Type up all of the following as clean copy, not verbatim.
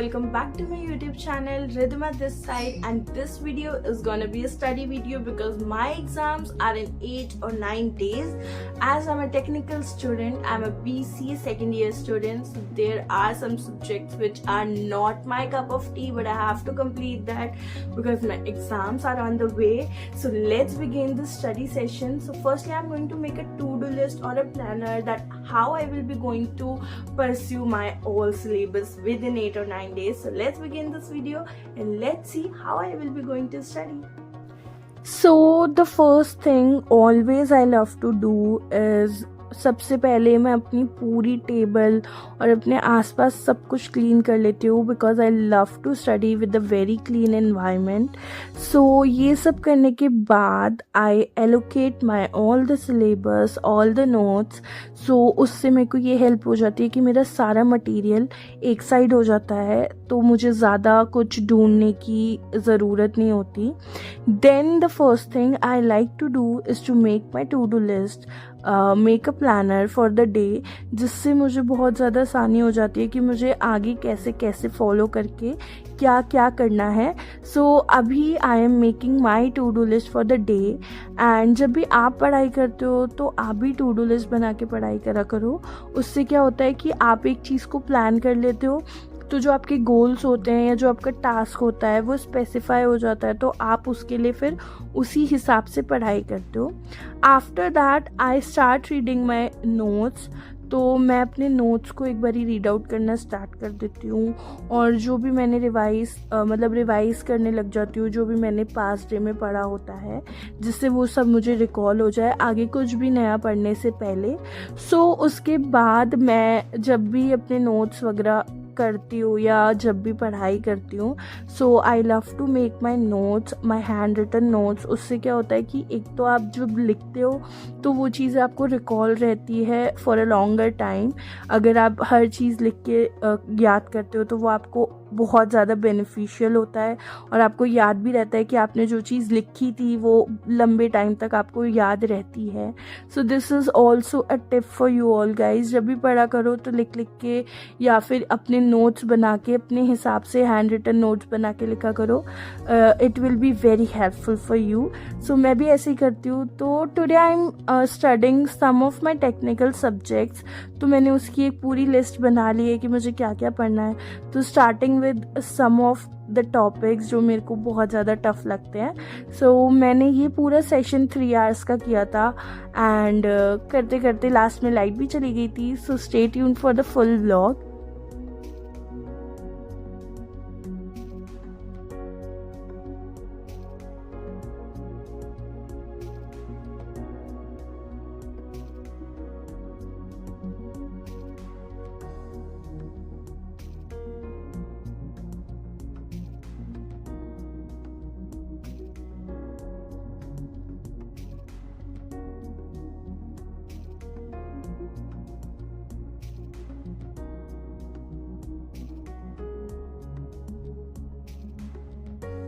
Welcome back to my YouTube channel Rhythm at this side, and this video is gonna be a study video because my exams are in 8 or 9 days. As I'm a technical student, I'm a BCA second year student, so there are some subjects which are not my cup of tea, but I have to complete that because my exams are on the way. So let's begin the study session. So firstly, I'm going to make a to-do list or a planner that how I will be going to pursue my all syllabus within 8 or 9 days. So let's begin this video and let's see how I will be going to study. So the first thing always I love to do is सबसे पहले मैं अपनी पूरी table और अपने आसपास सब कुछ क्लीन कर लेती हूँ because I love to study with a very clean environment. So ये सब करने के बाद I allocate my all the syllabus, all the notes. So उससे मेरे को ये हेल्प हो जाती है कि मेरा सारा मटेरियल एक साइड हो जाता है, तो मुझे ज़्यादा कुछ ढूंढने की ज़रूरत नहीं होती. Then the first thing I like to do is to make my to do list, make a planner for the day, जिससे मुझे बहुत ज़्यादा आसानी हो जाती है कि मुझे आगे कैसे कैसे फॉलो करके क्या क्या करना है. सो अभी I am making my to do list for the day. And जब भी आप पढ़ाई करते हो तो आप भी टू डू लिस्ट बना के पढ़ाई करा करो. उससे क्या होता है कि आप एक चीज़ को प्लान कर लेते हो, तो जो आपके गोल्स होते हैं या जो आपका टास्क होता है वो स्पेसिफाई हो जाता है, तो आप उसके लिए फिर उसी हिसाब से पढ़ाई करते हो. After that I start reading my notes. तो मैं अपने नोट्स को एक बारी रीड आउट करना स्टार्ट कर देती हूँ और जो भी मैंने रिवाइज़ करने लग जाती हूँ, जो भी मैंने पास्ट डे में पढ़ा होता है, जिससे वो सब मुझे रिकॉल हो जाए आगे कुछ भी नया पढ़ने से पहले. सो उसके बाद मैं जब भी अपने नोट्स वगैरह करती हूँ या जब भी पढ़ाई करती हूँ, so I love to make my notes, my handwritten notes. उससे क्या होता है कि एक तो आप जब लिखते हो तो वो चीज़ें आपको रिकॉल रहती है फॉर अ लॉन्गर टाइम. अगर आप हर चीज़ लिख के याद करते हो तो वो आपको बहुत ज़्यादा बेनिफिशियल होता है और आपको याद भी रहता है कि आपने जो चीज़ लिखी थी वो लंबे टाइम तक आपको याद रहती है. So this is also a tip for you all guys. जब भी पढ़ा करो तो लिख के या फिर अपने नोट्स बना के अपने हिसाब से हैंड रिटन नोट्स बना के लिखा करो. It will be very helpful for you. So मैं भी ऐसे ही करती हूँ. तो today I am studying some of my technical subjects. तो मैंने उसकी एक पूरी लिस्ट बना ली है कि मुझे क्या क्या पढ़ना है. तो starting with some of the topics जो मेरे को बहुत ज़्यादा टफ लगते हैं. सो मैंने ये पूरा सेशन 3 आवर्स का किया था एंड करते करते लास्ट में लाइट भी चली गई थी. So stay tuned for the full vlog.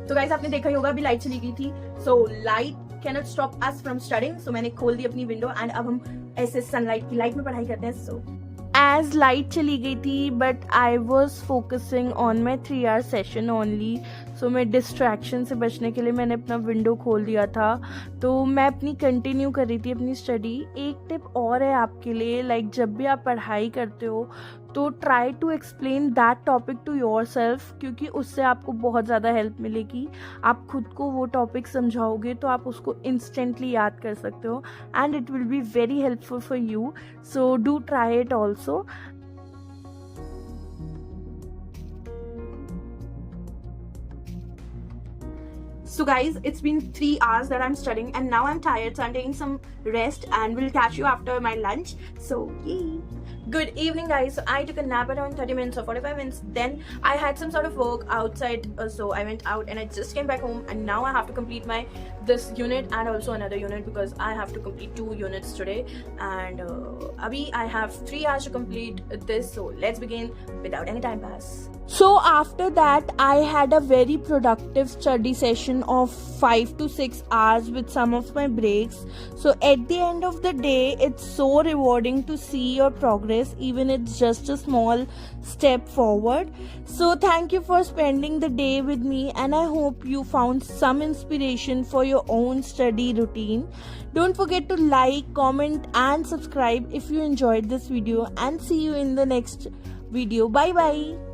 तो गाइस आपने देखा ही होगा अभी लाइट चली गई थी. So light can not stop us from studying. So मैंने खोल दी अपनी विंडो एंड अब हम ऐसे सनलाइट की लाइट में पढ़ाई करते हैं. सो एज लाइट चली गई थी but I was focusing on my 3 hour session only. So मैं डिस्ट्रैक्शन से बचने के लिए मैंने अपना विंडो खोल दिया था. तो मैं अपनी कंटिन्यू कर रही थी अपनी स्टडी. एक टिप और है आपके लिए, लाइक जब भी आप पढ़ाई करते हो तो try to explain that topic to yourself, क्योंकि उससे आपको बहुत ज़्यादा हेल्प मिलेगी. आप खुद को वो टॉपिक समझाओगे तो आप उसको इंस्टेंटली याद कर सकते हो and it will be very helpful for you. So do try it also. So guys, it's been 3 hours that I'm studying and now I'm tired, so I'm taking some rest and we'll catch you after my lunch. So yay. Good evening guys. So I took a nap around 30 minutes or 45 minutes. Then I had some sort of work outside, so I went out and I just came back home, and now I have to complete my this unit and also another unit because I have to complete 2 units today. And abhi I have 3 hours to complete this, so let's begin without any time pass. So after that I had a very productive study session of 5 to 6 hours with some of my breaks. So at the end of the day, it's so rewarding to see your progress, even it's just a small step forward. So thank you for spending the day with me, and I hope you found some inspiration for your own study routine. Don't forget to like, comment and subscribe if you enjoyed this video, and see you in the next video. Bye bye.